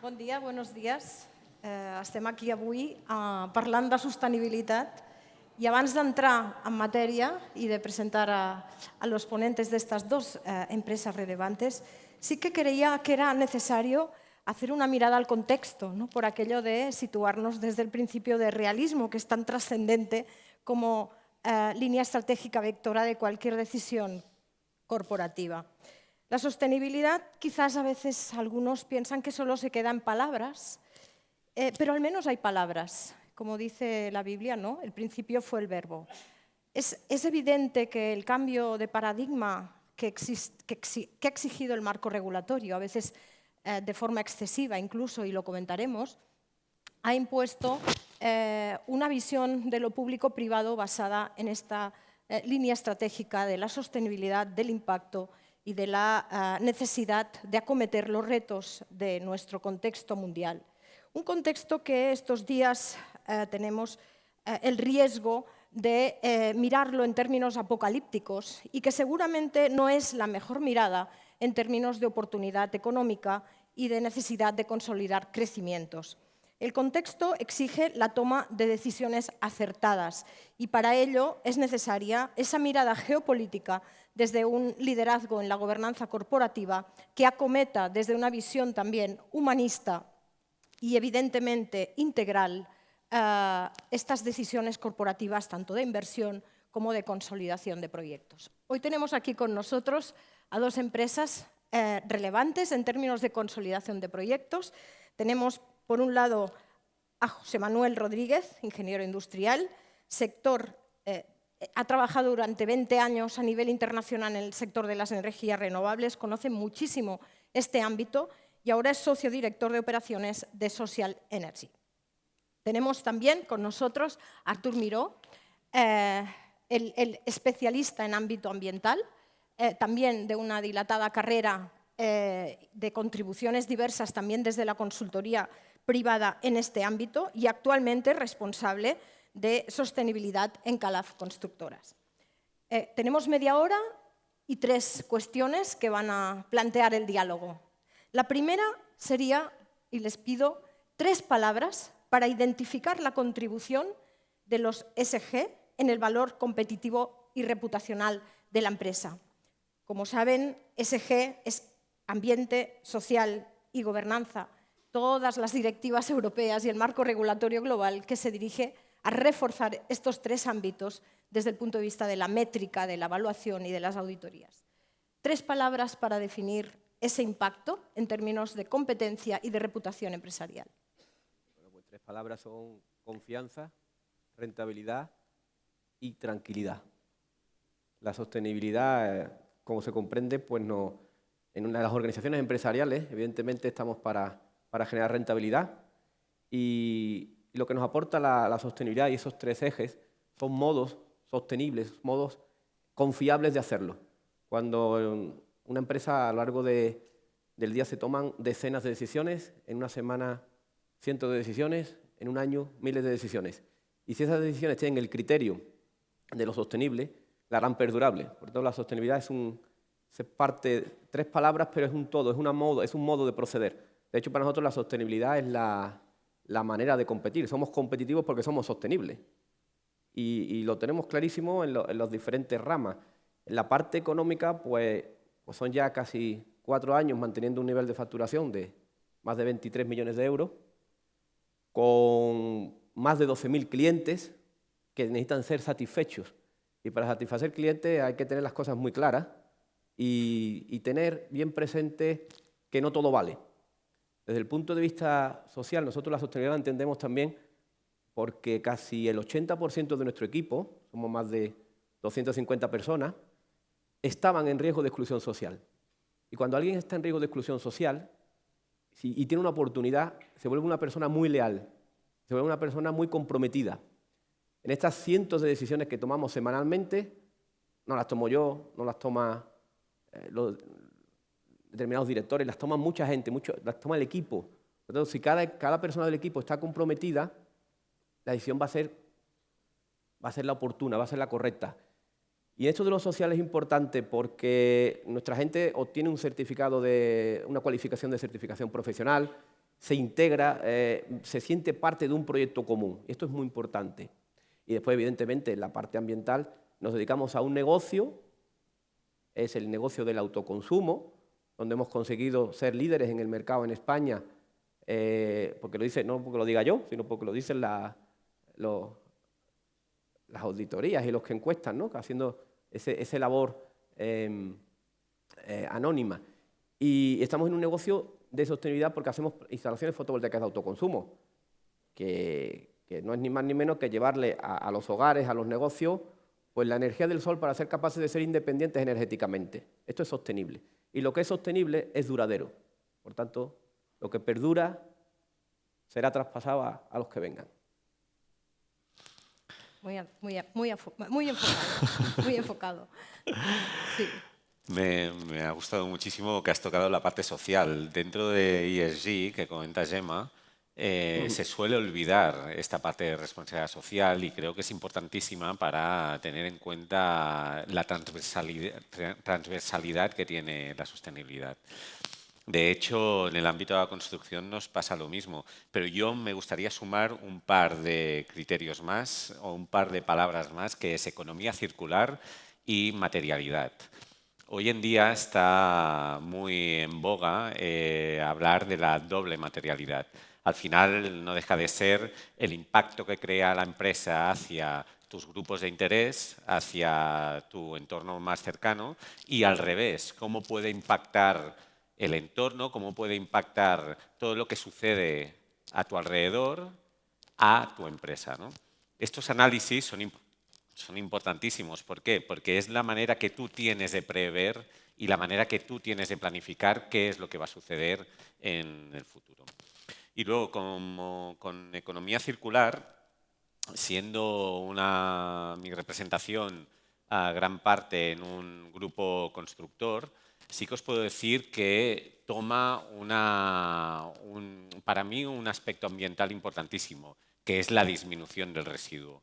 Bon dia, buenos días. Estem aquí avui parlant de sostenibilitat i abans d'entrar en matèria y de presentar a los ponentes de estas dos empresas relevantes, sí que creía que era necesario hacer una mirada al contexto, ¿no? Por aquello de situarnos desde el principio de realismo, que es tan trascendente como línea estratégica vectora de cualquier decisión corporativa. La sostenibilidad, quizás a veces algunos piensan que solo se queda en palabras, pero al menos hay palabras. Como dice la Biblia, ¿no? El principio fue el verbo. Es evidente que el cambio de paradigma que ha exigido el marco regulatorio, a veces de forma excesiva incluso, y lo comentaremos, ha impuesto una visión de lo público-privado basada en esta línea estratégica de la sostenibilidad, del impacto y de la necesidad de acometer los retos de nuestro contexto mundial. Un contexto que estos días tenemos el riesgo de mirarlo en términos apocalípticos y que seguramente no es la mejor mirada en términos de oportunidad económica y de necesidad de consolidar crecimientos. El contexto exige la toma de decisiones acertadas y para ello es necesaria esa mirada geopolítica desde un liderazgo en la gobernanza corporativa que acometa desde una visión también humanista y evidentemente integral estas decisiones corporativas tanto de inversión como de consolidación de proyectos. Hoy tenemos aquí con nosotros a dos empresas relevantes en términos de consolidación de proyectos. Tenemos por un lado a José Manuel Rodríguez, ingeniero industrial, ha trabajado durante 20 años a nivel internacional en el sector de las energías renovables, conoce muchísimo este ámbito y ahora es socio director de operaciones de Social Energy. Tenemos también con nosotros a Artur Miró, el especialista en ámbito ambiental, también de una dilatada carrera de contribuciones diversas también desde la consultoría privada en este ámbito y actualmente responsable de sostenibilidad en Calaf Constructoras. Tenemos media hora y 3 cuestiones que van a plantear el diálogo. La primera sería, y les pido, 3 palabras para identificar la contribución de los ESG en el valor competitivo y reputacional de la empresa. Como saben, ESG es ambiente, social y gobernanza, todas las directivas europeas y el marco regulatorio global que se dirige a reforzar estos 3 ámbitos desde el punto de vista de la métrica, de la evaluación y de las auditorías. 3 palabras para definir ese impacto en términos de competencia y de reputación empresarial. Bueno, pues 3 palabras son confianza, rentabilidad y tranquilidad. La sostenibilidad, como se comprende, pues no, en una de las organizaciones empresariales, evidentemente estamos para generar rentabilidad y lo que nos aporta la sostenibilidad y esos 3 ejes son modos sostenibles, modos confiables de hacerlo. Cuando una empresa a lo largo del día se toman decenas de decisiones, en una semana cientos de decisiones, en un año miles de decisiones. Y si esas decisiones tienen el criterio de lo sostenible, la harán perdurable. Por tanto, la sostenibilidad se parte 3 palabras, pero es un todo, es un modo de proceder. De hecho, para nosotros la sostenibilidad es la manera de competir. Somos competitivos porque somos sostenibles. Y lo tenemos clarísimo en las diferentes ramas. En la parte económica, pues son ya casi 4 años manteniendo un nivel de facturación de más de 23 millones de euros, con más de 12.000 clientes que necesitan ser satisfechos. Y para satisfacer clientes hay que tener las cosas muy claras y tener bien presente que no todo vale. Desde el punto de vista social, nosotros la sostenibilidad la entendemos también porque casi el 80% de nuestro equipo, somos más de 250 personas, estaban en riesgo de exclusión social. Y cuando alguien está en riesgo de exclusión social y tiene una oportunidad, se vuelve una persona muy leal, se vuelve una persona muy comprometida. En estas cientos de decisiones que tomamos semanalmente, no las tomo yo, no las toma los determinados directores, las toma mucha gente, las toma el equipo. Entonces, si cada persona del equipo está comprometida, la decisión va a ser la oportuna, va a ser la correcta. Y esto de lo social es importante porque nuestra gente obtiene una cualificación de certificación profesional se integra, se siente parte de un proyecto común. Esto es muy importante. Y después, evidentemente, en la parte ambiental nos dedicamos a un negocio, es el negocio del autoconsumo, donde hemos conseguido ser líderes en el mercado en España, porque lo dice, no porque lo diga yo, sino porque lo dicen las auditorías y los que encuestan, ¿no? Haciendo esa labor anónima. Y estamos en un negocio de sostenibilidad porque hacemos instalaciones fotovoltaicas de autoconsumo, que no es ni más ni menos que llevarle a los hogares, a los negocios, pues la energía del sol para ser capaces de ser independientes energéticamente. Esto es sostenible. Y lo que es sostenible es duradero. Por tanto, lo que perdura será traspasado a los que vengan. Muy enfocado. Sí. Me ha gustado muchísimo que has tocado la parte social. Dentro de ESG, que comenta Gemma, se suele olvidar esta parte de responsabilidad social y creo que es importantísima para tener en cuenta la transversalidad que tiene la sostenibilidad. De hecho, en el ámbito de la construcción nos pasa lo mismo, pero yo me gustaría sumar un par de criterios más o un par de palabras más, que es economía circular y materialidad. Hoy en día está muy en boga hablar de la doble materialidad. Al final no deja de ser el impacto que crea la empresa hacia tus grupos de interés, hacia tu entorno más cercano y al revés, cómo puede impactar el entorno, cómo puede impactar todo lo que sucede a tu alrededor a tu empresa, ¿no? Estos análisis son importantísimos. ¿Por qué? Porque es la manera que tú tienes de prever y la manera que tú tienes de planificar qué es lo que va a suceder en el futuro. Y luego, con economía circular, siendo mi representación a gran parte en un grupo constructor, sí que os puedo decir que toma para mí un aspecto ambiental importantísimo, que es la disminución del residuo.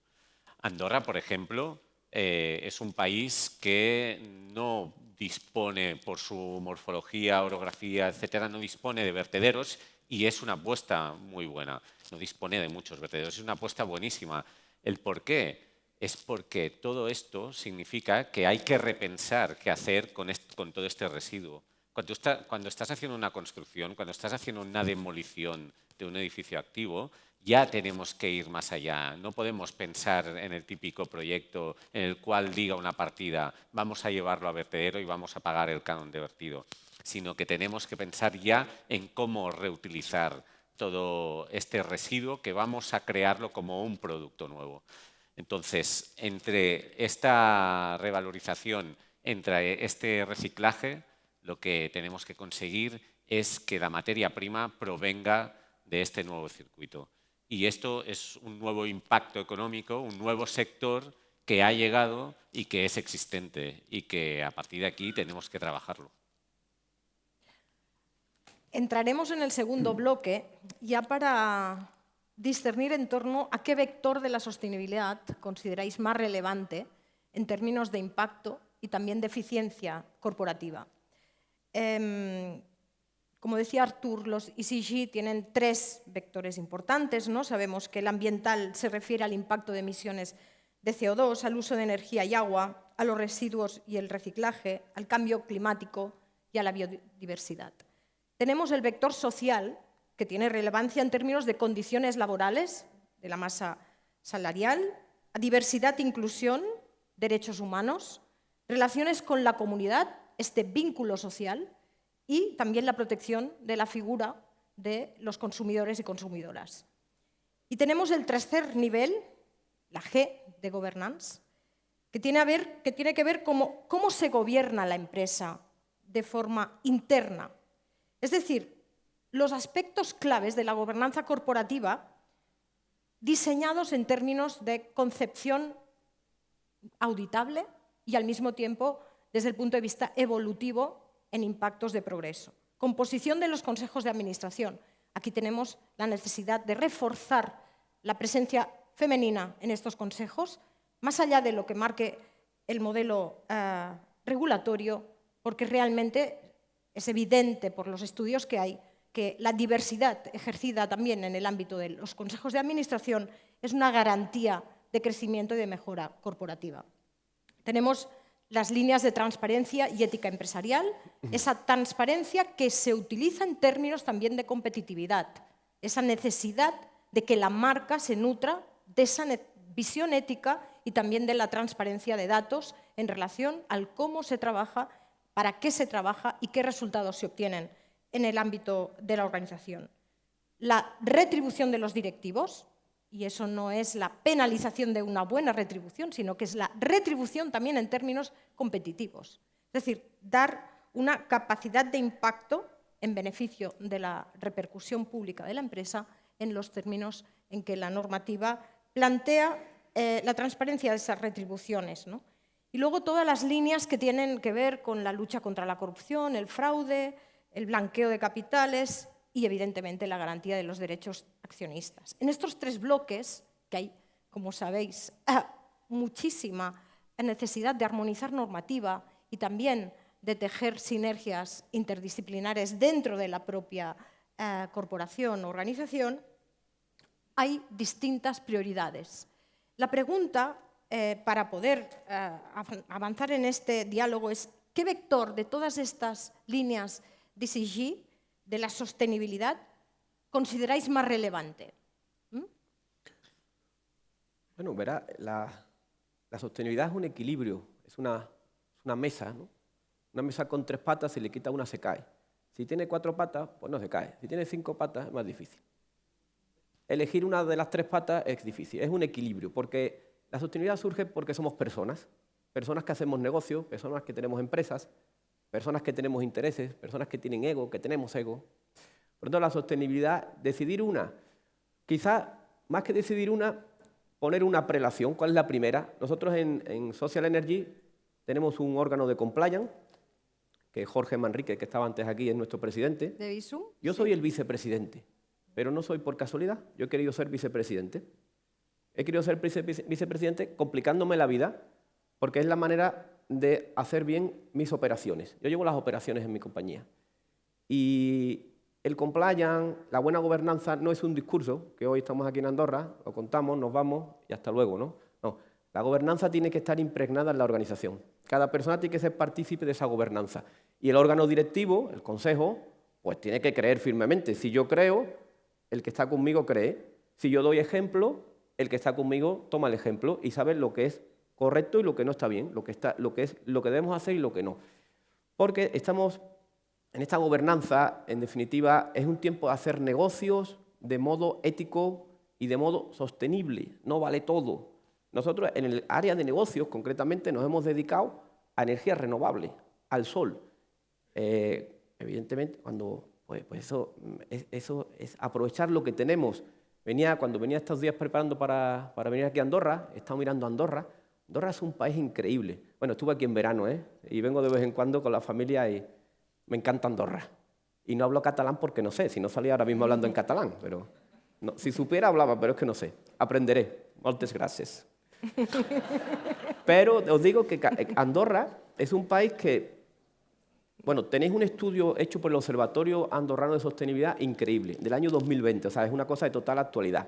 Andorra, por ejemplo, es un país que no dispone, por su morfología, orografía, etcétera, no dispone de vertederos y es una apuesta muy buena. No dispone de muchos vertederos, es una apuesta buenísima. ¿El por qué? Es porque todo esto significa que hay que repensar qué hacer con todo este residuo. Cuando estás haciendo una construcción, cuando estás haciendo una demolición de un edificio activo, ya tenemos que ir más allá. No podemos pensar en el típico proyecto en el cual diga una partida, vamos a llevarlo a vertedero y vamos a pagar el canon de vertido, sino que tenemos que pensar ya en cómo reutilizar todo este residuo, que vamos a crearlo como un producto nuevo. Entonces, entre esta revalorización, entre este reciclaje, lo que tenemos que conseguir es que la materia prima provenga de este nuevo circuito. Y esto es un nuevo impacto económico, un nuevo sector que ha llegado y que es existente y que a partir de aquí tenemos que trabajarlo. Entraremos en el segundo bloque ya para discernir en torno a qué vector de la sostenibilidad consideráis más relevante en términos de impacto y también de eficiencia corporativa. Como decía Artur, los ESG tienen tres vectores importantes, ¿no? Sabemos que el ambiental se refiere al impacto de emisiones de CO2, al uso de energía y agua, a los residuos y el reciclaje, al cambio climático y a la biodiversidad. Tenemos el vector social, que tiene relevancia en términos de condiciones laborales, de la masa salarial, diversidad e inclusión, derechos humanos, relaciones con la comunidad, este vínculo social, y también la protección de la figura de los consumidores y consumidoras. Y tenemos el tercer nivel, la G de governance, que tiene que ver cómo se gobierna la empresa de forma interna. Es decir, los aspectos claves de la gobernanza corporativa diseñados en términos de concepción auditable y al mismo tiempo desde el punto de vista evolutivo en impactos de progreso. Composición de los consejos de administración. Aquí tenemos la necesidad de reforzar la presencia femenina en estos consejos, más allá de lo que marque el modelo regulatorio, porque realmente es evidente por los estudios que hay que la diversidad ejercida también en el ámbito de los consejos de administración es una garantía de crecimiento y de mejora corporativa. Tenemos las líneas de transparencia y ética empresarial, esa transparencia que se utiliza en términos también de competitividad, esa necesidad de que la marca se nutra de esa visión ética y también de la transparencia de datos en relación al cómo se trabaja, para qué se trabaja y qué resultados se obtienen en el ámbito de la organización. La retribución de los directivos, y eso no es la penalización de una buena retribución, sino que es la retribución también en términos competitivos. Es decir, dar una capacidad de impacto en beneficio de la repercusión pública de la empresa en los términos en que la normativa plantea la transparencia de esas retribuciones, ¿no? Y luego todas las líneas que tienen que ver con la lucha contra la corrupción, el fraude, el blanqueo de capitales y, evidentemente, la garantía de los derechos accionistas. En estos tres bloques, que hay, como sabéis, muchísima necesidad de armonizar normativa y también de tejer sinergias interdisciplinares dentro de la propia corporación o organización, hay distintas prioridades. La pregunta para poder avanzar en este diálogo es ¿qué vector de todas estas líneas DCG, de la sostenibilidad, consideráis más relevante? Bueno, verá, la sostenibilidad es un equilibrio, es una mesa, ¿no? Una mesa con 3 patas, si le quita una se cae. Si tiene 4 patas, pues no se cae. Si tiene 5 patas, es más difícil. Elegir una de las 3 patas es difícil, es un equilibrio, porque la sostenibilidad surge porque somos personas, personas que hacemos negocios, personas que tenemos empresas, personas que tenemos intereses, personas que tienen ego, que tenemos ego. Por lo tanto, la sostenibilidad, decidir una, quizá más que decidir una, poner una prelación. ¿Cuál es la primera? Nosotros en Social Energy tenemos un órgano de compliance, que Jorge Manrique, que estaba antes aquí, es nuestro presidente. ¿De Visum? Yo soy el vicepresidente, pero no soy por casualidad, yo he querido ser vicepresidente. He querido ser vicepresidente complicándome la vida, porque es la manera de hacer bien mis operaciones. Yo llevo las operaciones en mi compañía. Y el compliance, la buena gobernanza, no es un discurso, que hoy estamos aquí en Andorra, lo contamos, nos vamos y hasta luego, ¿no? No, la gobernanza tiene que estar impregnada en la organización. Cada persona tiene que ser partícipe de esa gobernanza. Y el órgano directivo, el consejo, pues tiene que creer firmemente. Si yo creo, el que está conmigo cree. Si yo doy ejemplo, el que está conmigo toma el ejemplo y sabe lo que es correcto y lo que no está bien, lo que debemos hacer y lo que no. Porque estamos en esta gobernanza, en definitiva, es un tiempo de hacer negocios de modo ético y de modo sostenible. No vale todo. Nosotros en el área de negocios, concretamente, nos hemos dedicado a energías renovables, al sol. Evidentemente, cuando pues eso es aprovechar lo que tenemos. Cuando venía estos días preparando para venir aquí a Andorra, he estado mirando Andorra. Andorra es un país increíble. Bueno, estuve aquí en verano, y vengo de vez en cuando con la familia y me encanta Andorra. Y no hablo catalán porque no sé, si no salía ahora mismo hablando en catalán, pero no, si supiera hablaba, pero es que no sé. Aprenderé. Moltes gracias. Pero os digo que Andorra es un país que, bueno, tenéis un estudio hecho por el Observatorio Andorrano de Sostenibilidad increíble, del año 2020, o sea, es una cosa de total actualidad.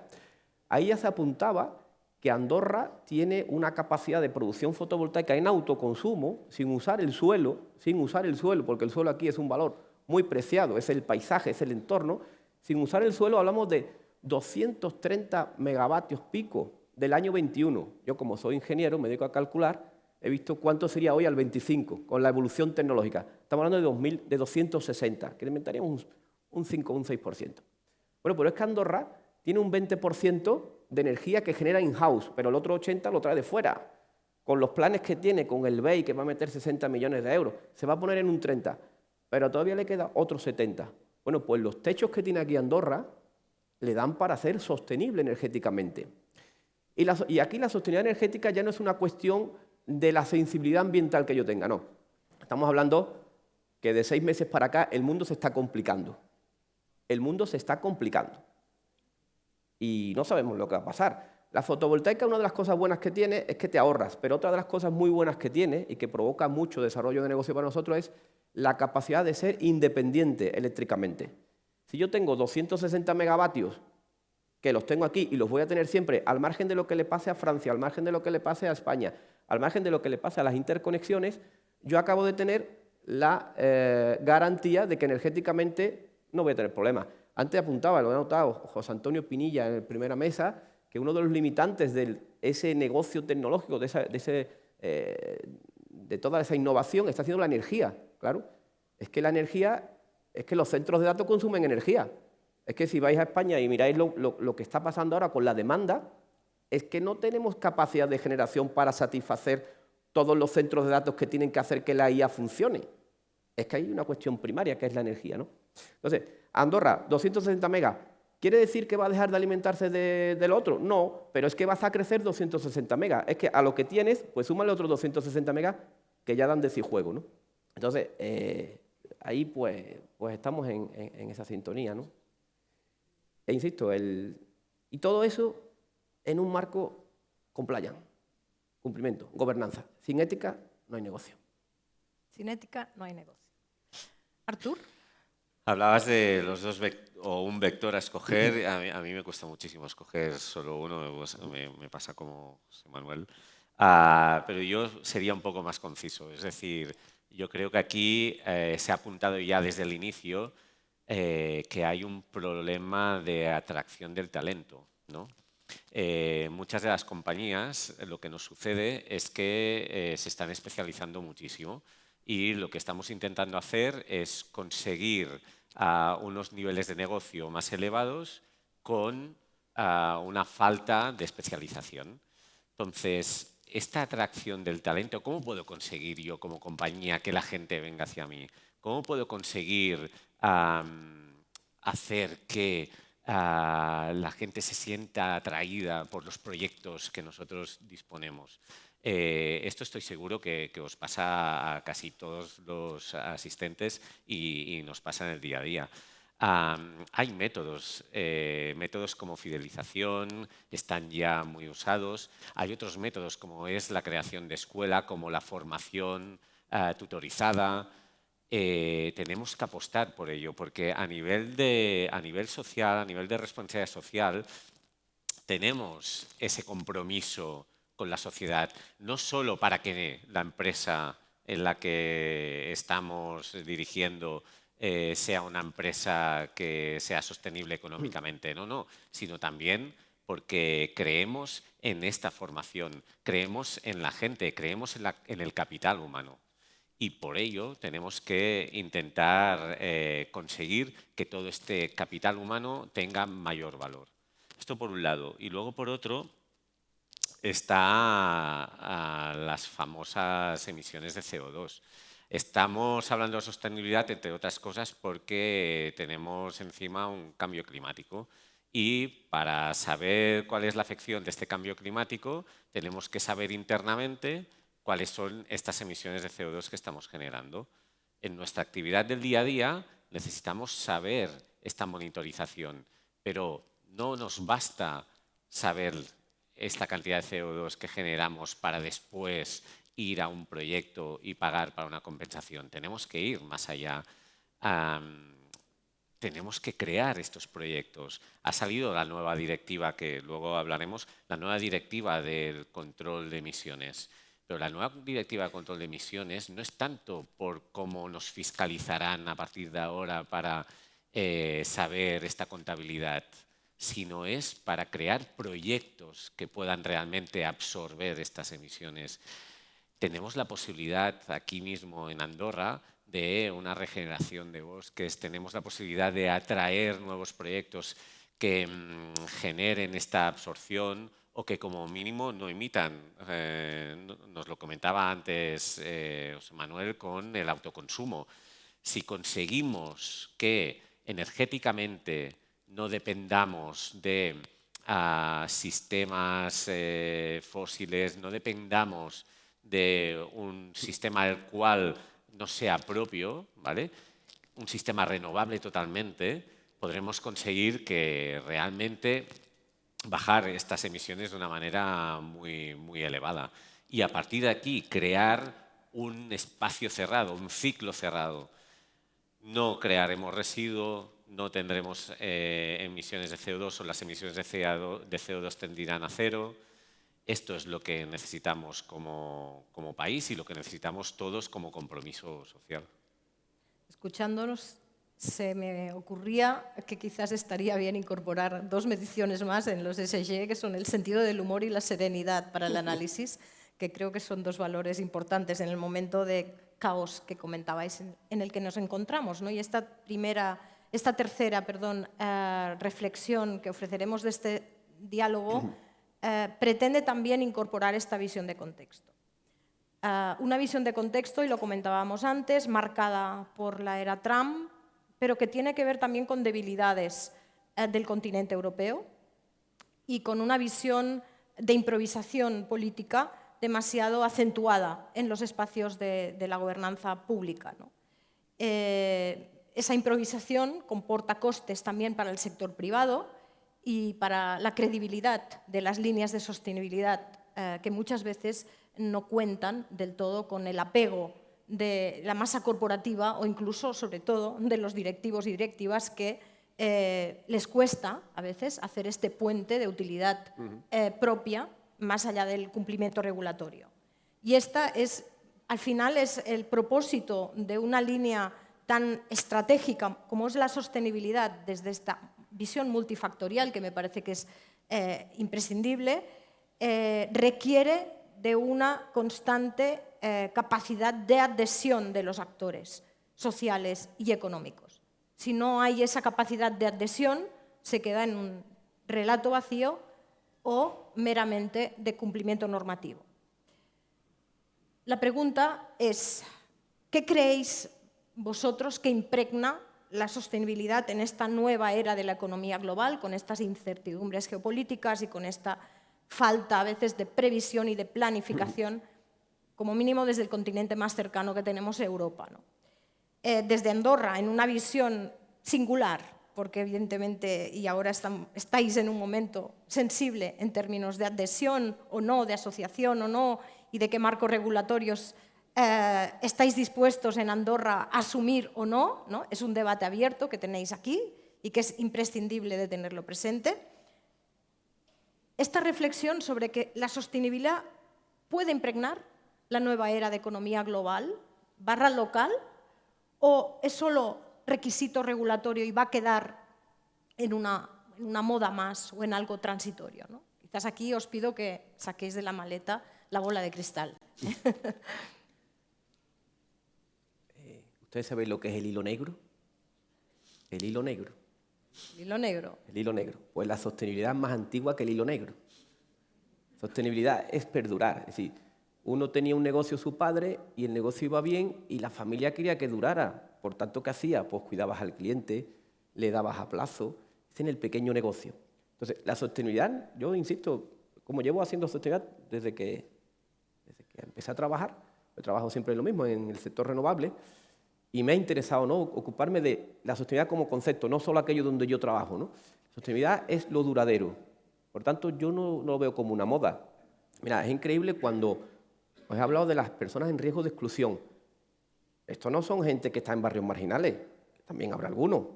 Ahí ya se apuntaba que Andorra tiene una capacidad de producción fotovoltaica en autoconsumo, sin usar el suelo, porque el suelo aquí es un valor muy preciado, es el paisaje, es el entorno. Sin usar el suelo hablamos de 230 megavatios pico del año 21. Yo, como soy ingeniero, me dedico a calcular, he visto cuánto sería hoy al 25, con la evolución tecnológica. Estamos hablando de 260, que inventaríamos un 5 o un 6%. Bueno, pero es que Andorra tiene un 20% de energía que genera in-house, pero el otro 80% lo trae de fuera. Con los planes que tiene, con el BEI, que va a meter 60 millones de euros, se va a poner en un 30%, pero todavía le queda otro 70%. Bueno, pues los techos que tiene aquí Andorra le dan para ser sostenible energéticamente. Y aquí la sostenibilidad energética ya no es una cuestión de la sensibilidad ambiental que yo tenga, no. Estamos hablando que de 6 meses para acá el mundo se está complicando. El mundo se está complicando. Y no sabemos lo que va a pasar. La fotovoltaica, una de las cosas buenas que tiene es que te ahorras, pero otra de las cosas muy buenas que tiene y que provoca mucho desarrollo de negocio para nosotros es la capacidad de ser independiente eléctricamente. Si yo tengo 260 megavatios, que los tengo aquí y los voy a tener siempre al margen de lo que le pase a Francia, al margen de lo que le pase a España, al margen de lo que le pase a las interconexiones, yo acabo de tener la garantía de que energéticamente no voy a tener problemas. Antes apuntaba, lo he notado José Antonio Pinilla en la primera mesa, que uno de los limitantes de ese negocio tecnológico, de toda esa innovación, está siendo la energía. Claro, es que la energía, es que los centros de datos consumen energía. Es que si vais a España y miráis lo que está pasando ahora con la demanda, es que no tenemos capacidad de generación para satisfacer todos los centros de datos que tienen que hacer que la IA funcione. Es que hay una cuestión primaria, que es la energía, ¿no? Entonces, Andorra, 260 megas, ¿quiere decir que va a dejar de alimentarse del otro? No, pero es que vas a crecer 260 megas. Es que a lo que tienes, pues súmale otros 260 megas que ya dan de sí juego, ¿no? Entonces, ahí pues estamos en esa sintonía, ¿no? E insisto, y todo eso en un marco compliance, cumplimiento, gobernanza. Sin ética no hay negocio. Sin ética no hay negocio. Artur. Hablabas de los dos o un vector a escoger. A mí me cuesta muchísimo escoger solo uno, me pasa como José Manuel. Pero yo sería un poco más conciso. Es decir, yo creo que aquí se ha apuntado ya desde el inicio que hay un problema de atracción del talento, ¿no? Muchas de las compañías, lo que nos sucede es que se están especializando muchísimo y lo que estamos intentando hacer es conseguir unos niveles de negocio más elevados con una falta de especialización. Entonces, esta atracción del talento, ¿cómo puedo conseguir yo como compañía que la gente venga hacia mí? ¿Cómo puedo conseguir hacer que la gente se sienta atraída por los proyectos que nosotros disponemos? Esto estoy seguro que os pasa a casi todos los asistentes y nos pasa en el día a día. Hay métodos como fidelización, están ya muy usados. Hay otros métodos como es la creación de escuela, como la formación tutorizada. Tenemos que apostar por ello, porque a nivel social, a nivel de responsabilidad social, tenemos ese compromiso con la sociedad, no solo para que la empresa en la que estamos dirigiendo sea una empresa que sea sostenible económicamente, no, sino también porque creemos en esta formación, creemos en la gente, creemos en el capital humano. Y por ello tenemos que intentar conseguir que todo este capital humano tenga mayor valor. Esto por un lado. Y luego por otro está las famosas emisiones de CO2. Estamos hablando de sostenibilidad, entre otras cosas, porque tenemos encima un cambio climático. Y para saber cuál es la afección de este cambio climático, tenemos que saber internamente cuáles son estas emisiones de CO2 que estamos generando. En nuestra actividad del día a día necesitamos saber esta monitorización, pero no nos basta saber esta cantidad de CO2 que generamos para después ir a un proyecto y pagar para una compensación. Tenemos que ir más allá. Tenemos que crear estos proyectos. Ha salido la nueva directiva, que luego hablaremos, la nueva directiva del control de emisiones. Pero la nueva directiva de control de emisiones no es tanto por cómo nos fiscalizarán a partir de ahora para saber esta contabilidad, sino es para crear proyectos que puedan realmente absorber estas emisiones. Tenemos la posibilidad aquí mismo en Andorra de una regeneración de bosques, tenemos la posibilidad de atraer nuevos proyectos que generen esta absorción o que como mínimo no emitan. Nos lo comentaba antes José Manuel con el autoconsumo. Si conseguimos que energéticamente no dependamos de sistemas fósiles, no dependamos de un sistema el cual no sea propio, ¿vale? Un sistema renovable totalmente, podremos conseguir que realmente bajar estas emisiones de una manera muy, muy elevada. Y a partir de aquí crear un espacio cerrado, un ciclo cerrado. No crearemos residuo, no tendremos emisiones de CO2 o las emisiones de CO2 tendirán a cero. Esto es lo que necesitamos como país y lo que necesitamos todos como compromiso social. Escuchándonos, se me ocurría que quizás estaría bien incorporar 2 mediciones más en los ESG, que son el sentido del humor y la serenidad para el análisis, que creo que son 2 valores importantes en el momento de caos que comentabais en el que nos encontramos, ¿no? Y esta tercera reflexión que ofreceremos de este diálogo pretende también incorporar esta visión de contexto. Una visión de contexto, y lo comentábamos antes, marcada por la era Trump, pero que tiene que ver también con debilidades del continente europeo y con una visión de improvisación política demasiado acentuada en los espacios de la gobernanza pública, ¿no? Esa improvisación comporta costes también para el sector privado y para la credibilidad de las líneas de sostenibilidad que muchas veces no cuentan del todo con el apego de la masa corporativa o incluso, sobre todo, de los directivos y directivas que les cuesta a veces hacer este puente de utilidad propia más allá del cumplimiento regulatorio. Y esta al final es el propósito de una línea tan estratégica como es la sostenibilidad desde esta visión multifactorial, que me parece que es imprescindible, requiere de una constante capacidad de adhesión de los actores sociales y económicos. Si no hay esa capacidad de adhesión, se queda en un relato vacío o meramente de cumplimiento normativo. La pregunta es, ¿qué creéis vosotros que impregna la sostenibilidad en esta nueva era de la economía global, con estas incertidumbres geopolíticas y con esta falta a veces de previsión y de planificación, como mínimo desde el continente más cercano que tenemos, Europa, ¿no? Desde Andorra, en una visión singular, porque evidentemente, y ahora estáis en un momento sensible en términos de adhesión o no, de asociación o no, y de qué marcos regulatorios estáis dispuestos en Andorra a asumir o no, ¿no? Es un debate abierto que tenéis aquí y que es imprescindible de tenerlo presente. Esta reflexión sobre que la sostenibilidad puede impregnar la nueva era de economía global / local, o es solo requisito regulatorio y va a quedar en una moda más o en algo transitorio, ¿no? Quizás aquí os pido que saquéis de la maleta la bola de cristal. ¿Ustedes saben lo que es el hilo negro? El hilo negro. El hilo negro. El hilo negro. Pues la sostenibilidad es más antigua que el hilo negro. Sostenibilidad es perdurar. Es decir, uno tenía un negocio, su padre, y el negocio iba bien y la familia quería que durara. Por tanto, ¿qué hacía? Pues cuidabas al cliente, le dabas a plazo. Es en el pequeño negocio. Entonces, la sostenibilidad, yo insisto, como llevo haciendo sostenibilidad desde que empecé a trabajar, he trabajado siempre en lo mismo, en el sector renovable, y me ha interesado, ¿no?, ocuparme de la sostenibilidad como concepto, no solo aquello donde yo trabajo, ¿no? Sostenibilidad es lo duradero. Por tanto, yo no lo veo como una moda. Mira, es increíble cuando os he hablado de las personas en riesgo de exclusión. Estos no son gente que está en barrios marginales, que también habrá algunos.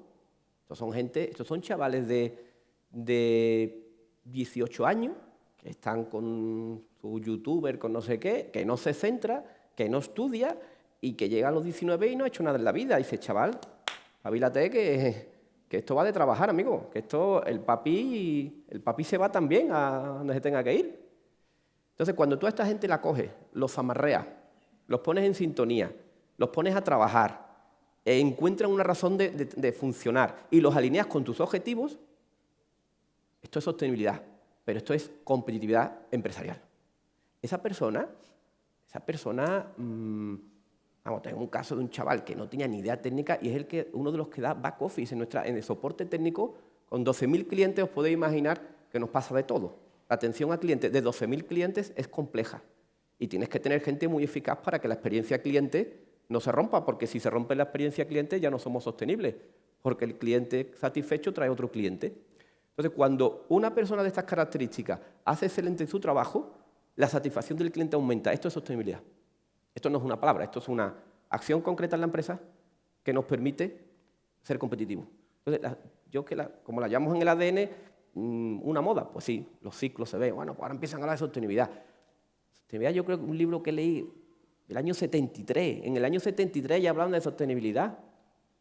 Estos son chavales de 18 años que están con su youtuber, con no sé qué, que no se centra, que no estudia y que llega a los 19 y no ha hecho nada en la vida. Y dice, chaval, pabilate que esto va de trabajar, amigo, que esto el papi se va también a donde se tenga que ir. Entonces, cuando tú a esta gente la coges, los amarreas, los pones en sintonía, los pones a trabajar, encuentran una razón de funcionar y los alineas con tus objetivos, esto es sostenibilidad, pero esto es competitividad empresarial. Esa persona, tengo un caso de un chaval que no tenía ni idea técnica y es uno de los que da back office en el soporte técnico. Con 12.000 clientes os podéis imaginar que nos pasa de todo. La atención al cliente de 12.000 clientes es compleja y tienes que tener gente muy eficaz para que la experiencia cliente no se rompa, porque si se rompe la experiencia cliente ya no somos sostenibles, porque el cliente satisfecho trae otro cliente. Entonces, cuando una persona de estas características hace excelente su trabajo, la satisfacción del cliente aumenta. Esto es sostenibilidad. Esto no es una palabra, esto es una acción concreta en la empresa que nos permite ser competitivos. Entonces, como la llamamos en el ADN, una moda, pues sí, los ciclos se ven. Bueno, pues ahora empiezan a hablar de sostenibilidad. Sostenibilidad, yo creo que un libro que leí el año 73. En el año 73 ya hablaban de sostenibilidad,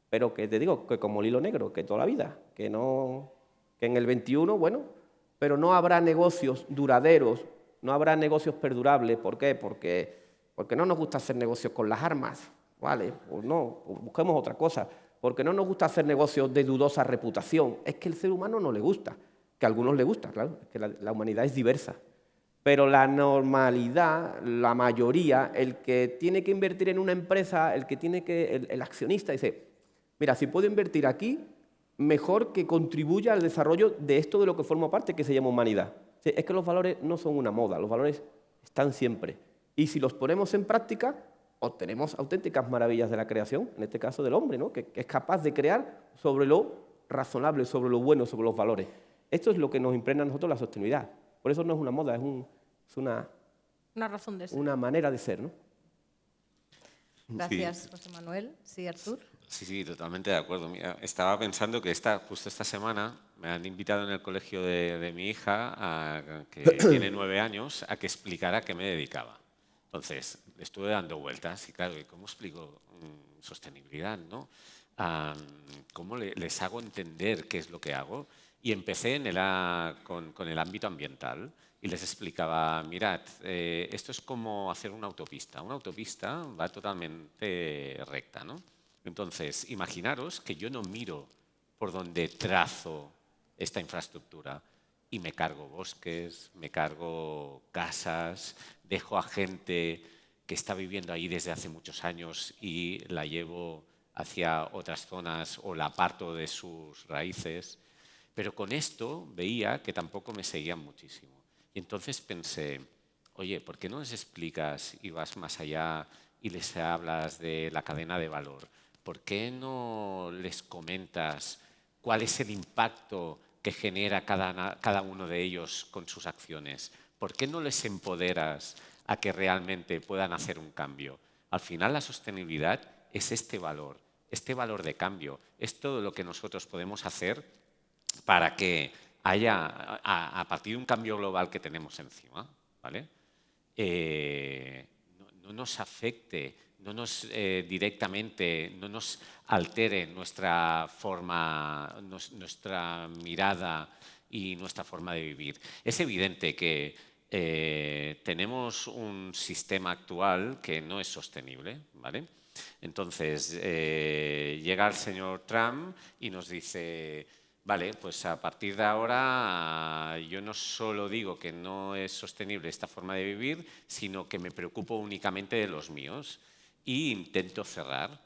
pero que te digo, que como el hilo negro, que toda la vida, que en el 21, bueno, pero no habrá negocios duraderos, no habrá negocios perdurables. ¿Por qué? Porque no nos gusta hacer negocios con las armas, ¿vale? Pues no, pues busquemos otra cosa. Porque no nos gusta hacer negocios de dudosa reputación. Es que el ser humano no le gusta, que a algunos le gusta, claro, es que la humanidad es diversa. Pero la normalidad, la mayoría, el que tiene que invertir en una empresa, el accionista dice, mira, si puedo invertir aquí, mejor que contribuya al desarrollo de esto de lo que forma parte, que se llama humanidad. Es que los valores no son una moda, los valores están siempre. Y si los ponemos en práctica, obtenemos auténticas maravillas de la creación, en este caso del hombre, ¿no? que es capaz de crear sobre lo razonable, sobre lo bueno, sobre los valores. Esto es lo que nos impregna a nosotros la sostenibilidad. Por eso no es una moda, es una razón de ser. Una manera de ser, ¿no? Gracias, Sí. José Manuel. Sí, Artur. Sí, totalmente de acuerdo. Mira, estaba pensando que justo esta semana me han invitado en el colegio de mi hija, que tiene 9 años, a que explicara a qué me dedicaba. Entonces, le estuve dando vueltas y claro, ¿cómo explico sostenibilidad, no? ¿Cómo les hago entender qué es lo que hago? Y empecé con el ámbito ambiental y les explicaba, mirad, esto es como hacer una autopista. Una autopista va totalmente recta, ¿no? Entonces, imaginaros que yo no miro por donde trazo esta infraestructura y me cargo bosques, me cargo casas, dejo a gente que está viviendo ahí desde hace muchos años y la llevo hacia otras zonas o la aparto de sus raíces. Pero con esto veía que tampoco me seguían muchísimo. Y entonces pensé, oye, ¿por qué no les explicas y vas más allá y les hablas de la cadena de valor? ¿Por qué no les comentas cuál es el impacto que genera cada uno de ellos con sus acciones? ¿Por qué no les empoderas a que realmente puedan hacer un cambio? Al final la sostenibilidad es este valor de cambio, es todo lo que nosotros podemos hacer para que haya, a partir de un cambio global que tenemos encima, ¿vale? No nos afecte, no nos directamente, no nos altere nuestra forma, nuestra mirada y nuestra forma de vivir. Es evidente que tenemos un sistema actual que no es sostenible, ¿vale? Entonces, llega el señor Trump y nos dice, vale, pues a partir de ahora yo no solo digo que no es sostenible esta forma de vivir, sino que me preocupo únicamente de los míos e intento cerrar.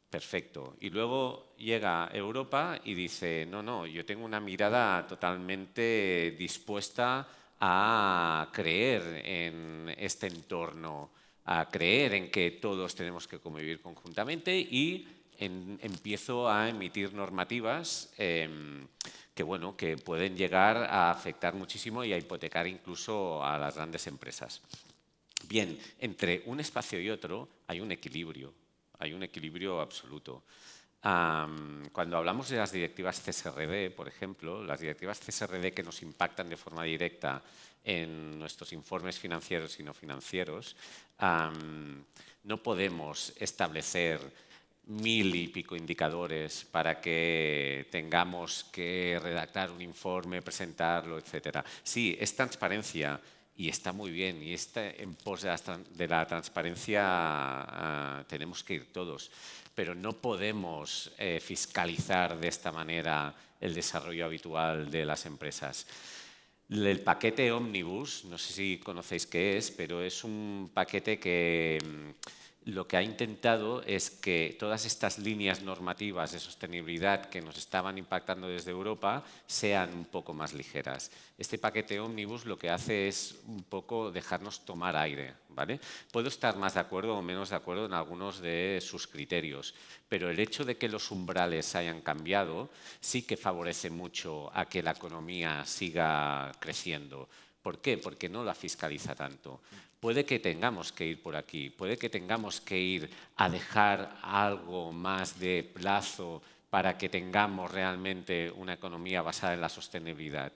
Perfecto. Y luego llega Europa y dice, no, yo tengo una mirada totalmente dispuesta a creer en este entorno, a creer en que todos tenemos que convivir conjuntamente y empiezo a emitir normativas que pueden llegar a afectar muchísimo y a hipotecar incluso a las grandes empresas. Bien, entre un espacio y otro hay un equilibrio absoluto. Cuando hablamos de las directivas CSRD, por ejemplo, las directivas CSRD que nos impactan de forma directa en nuestros informes financieros y no financieros, no podemos establecer 1000 y pico indicadores para que tengamos que redactar un informe, presentarlo, etc. Sí, es transparencia y está muy bien y en pos de la transparencia tenemos que ir todos, pero no podemos fiscalizar de esta manera el desarrollo habitual de las empresas. El paquete Omnibus, no sé si conocéis qué es, pero es un paquete que lo que ha intentado es que todas estas líneas normativas de sostenibilidad que nos estaban impactando desde Europa sean un poco más ligeras. Este paquete Omnibus lo que hace es un poco dejarnos tomar aire, ¿vale? Puedo estar más de acuerdo o menos de acuerdo en algunos de sus criterios, pero el hecho de que los umbrales hayan cambiado sí que favorece mucho a que la economía siga creciendo. ¿Por qué? Porque no la fiscaliza tanto. Puede que tengamos que ir por aquí, puede que tengamos que ir a dejar algo más de plazo para que tengamos realmente una economía basada en la sostenibilidad,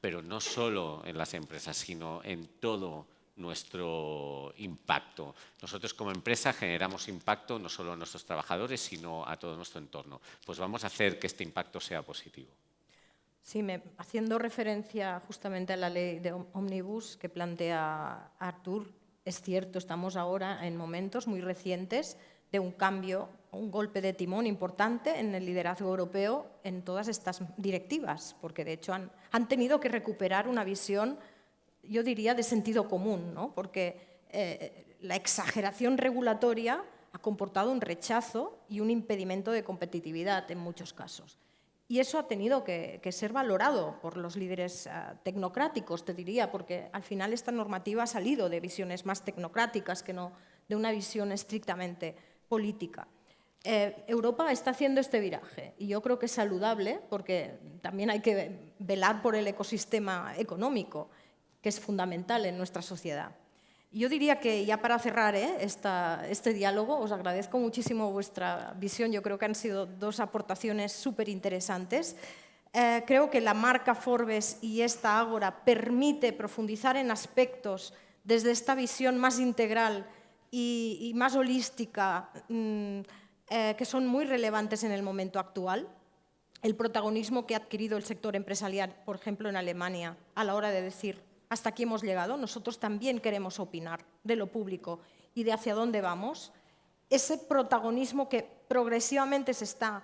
pero no solo en las empresas, sino en todo nuestro impacto. Nosotros como empresa generamos impacto no solo a nuestros trabajadores, sino a todo nuestro entorno. Pues vamos a hacer que este impacto sea positivo. Sí, haciendo referencia justamente a la ley de Omnibus que plantea Artur, es cierto, estamos ahora en momentos muy recientes de un cambio, un golpe de timón importante en el liderazgo europeo en todas estas directivas, porque de hecho han tenido que recuperar una visión, yo diría, de sentido común, ¿no? Porque la exageración regulatoria ha comportado un rechazo y un impedimento de competitividad en muchos casos. Y eso ha tenido que ser valorado por los líderes tecnocráticos, te diría, porque al final esta normativa ha salido de visiones más tecnocráticas que no de una visión estrictamente política. Europa está haciendo este viraje y yo creo que es saludable porque también hay que velar por el ecosistema económico, que es fundamental en nuestra sociedad. Yo diría que ya para cerrar este diálogo, os agradezco muchísimo vuestra visión. Yo creo que han sido dos aportaciones súper interesantes. Creo que la marca Forbes y esta Ágora permite profundizar en aspectos desde esta visión más integral y más holística que son muy relevantes en el momento actual. El protagonismo que ha adquirido el sector empresarial, por ejemplo, en Alemania, a la hora de decir hasta aquí hemos llegado, nosotros también queremos opinar de lo público y de hacia dónde vamos. Ese protagonismo que progresivamente se está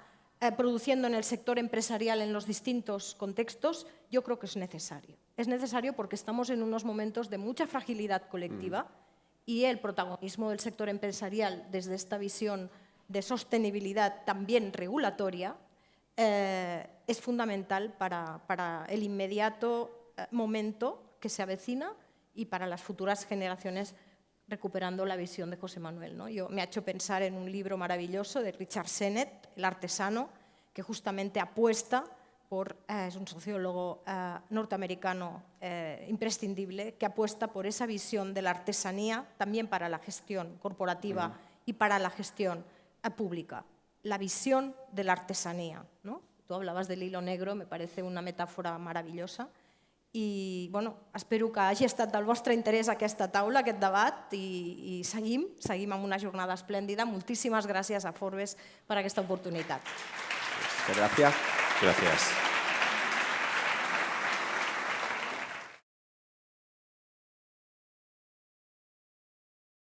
produciendo en el sector empresarial en los distintos contextos, yo creo que es necesario. Es necesario porque estamos en unos momentos de mucha fragilidad colectiva y el protagonismo del sector empresarial desde esta visión de sostenibilidad también regulatoria es fundamental para el inmediato momento que se avecina y para las futuras generaciones, recuperando la visión de José Manuel, ¿no? Me ha hecho pensar en un libro maravilloso de Richard Sennett, El artesano, que justamente apuesta por, es un sociólogo norteamericano imprescindible, que apuesta por esa visión de la artesanía también para la gestión corporativa y para la gestión pública. La visión de la artesanía, ¿no? Tú hablabas del hilo negro, me parece una metàfora maravillosa. I espero que hagi estat del vostre interès aquesta taula, aquest debat, i seguim amb una jornada esplèndida. Moltíssimes gràcies a Forbes per aquesta oportunitat. Gracias. Gracias.